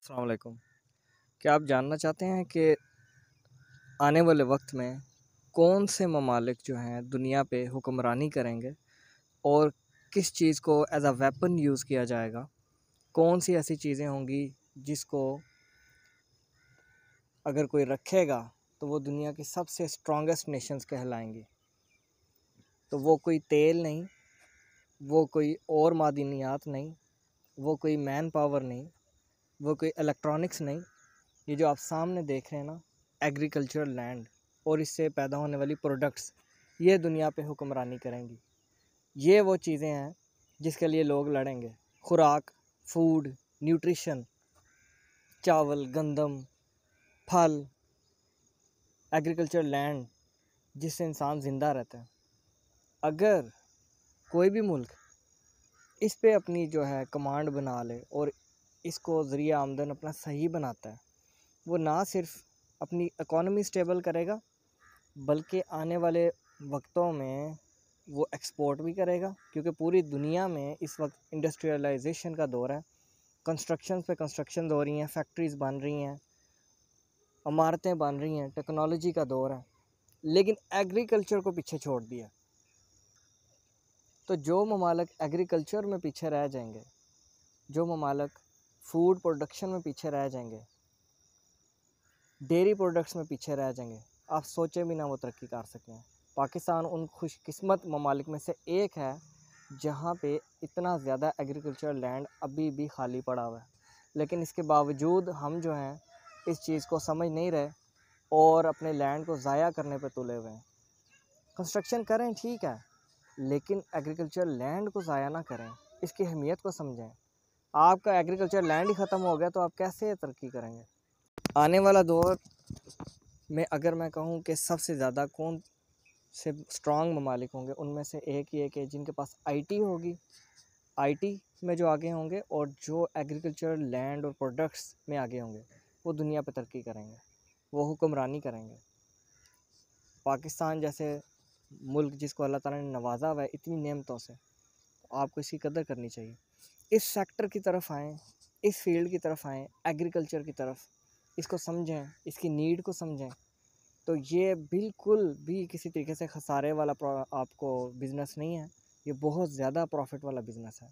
السلام علیکم۔ کیا آپ جاننا چاہتے ہیں کہ آنے والے وقت میں کون سے ممالک جو ہیں دنیا پہ حکمرانی کریں گے اور کس چیز کو ایز اے ویپن یوز کیا جائے گا؟ کون سی ایسی چیزیں ہوں گی جس کو اگر کوئی رکھے گا تو وہ دنیا کی سب سے اسٹرانگسٹ نیشنز کہلائیں گی؟ تو وہ کوئی تیل نہیں، وہ کوئی اور معدنیات نہیں، وہ کوئی مین پاور نہیں، وہ کوئی الیکٹرانکس نہیں۔ یہ جو آپ سامنے دیکھ رہے ہیں نا، ایگریکلچرل لینڈ اور اس سے پیدا ہونے والی پروڈکٹس، یہ دنیا پہ حکمرانی کریں گی۔ یہ وہ چیزیں ہیں جس کے لیے لوگ لڑیں گے۔ خوراک، فوڈ، نیوٹریشن، چاول، گندم، پھل، ایگریکلچرل لینڈ جس سے انسان زندہ رہتا ہے۔ اگر کوئی بھی ملک اس پہ اپنی جو ہے کمانڈ بنا لے اور اس کو ذریعہ آمدن اپنا صحیح بناتا ہے، وہ نہ صرف اپنی اکانومی سٹیبل کرے گا بلکہ آنے والے وقتوں میں وہ ایکسپورٹ بھی کرے گا، کیونکہ پوری دنیا میں اس وقت انڈسٹریلائزیشن کا دور ہے۔ کنسٹرکشنز پہ کنسٹرکشنز ہو رہی ہیں، فیکٹریز بن رہی ہیں، عمارتیں بن رہی ہیں، ٹیکنالوجی کا دور ہے، لیکن ایگریکلچر کو پیچھے چھوڑ دیا۔ تو جو ممالک ایگریکلچر میں پیچھے رہ جائیں گے، جو ممالک فوڈ پروڈکشن میں پیچھے رہ جائیں گے، ڈیری پروڈکٹس میں پیچھے رہ جائیں گے، آپ سوچیں بھی نہ وہ ترقی کر سکیں۔ پاکستان ان خوش قسمت ممالک میں سے ایک ہے جہاں پہ اتنا زیادہ ایگریکلچر لینڈ ابھی بھی خالی پڑا ہوا ہے، لیکن اس کے باوجود ہم جو ہیں اس چیز کو سمجھ نہیں رہے اور اپنے لینڈ کو ضائع کرنے پہ تلے ہوئے ہیں۔ کنسٹرکشن کریں ٹھیک ہے، لیکن ایگریکلچر لینڈ کو ضائع نہ کریں، اس کی اہمیت کو سمجھیں۔ آپ کا ایگریکلچر لینڈ ہی ختم ہو گیا تو آپ کیسے ترقی کریں گے؟ آنے والا دور میں اگر میں کہوں کہ سب سے زیادہ کون سے اسٹرانگ ممالک ہوں گے، ان میں سے ایک یہ کہ جن کے پاس آئی ٹی ہوگی، آئی ٹی میں جو آگے ہوں گے، اور جو ایگریکلچر لینڈ اور پروڈکٹس میں آگے ہوں گے، وہ دنیا پہ ترقی کریں گے، وہ حکمرانی کریں گے۔ پاکستان جیسے ملک جس کو اللہ تعالیٰ نے نوازا ہوا ہے اتنی نعمتوں سے، تو آپ کو اس کی قدر کرنی چاہیے۔ اس سیکٹر کی طرف آئیں، اس فیلڈ کی طرف آئیں، ایگریکلچر کی طرف، اس کو سمجھیں، اس کی نیڈ کو سمجھیں، تو یہ بالکل بھی کسی طریقے سے خسارے والا آپ کو بزنس نہیں ہے، یہ بہت زیادہ پروفٹ والا بزنس ہے۔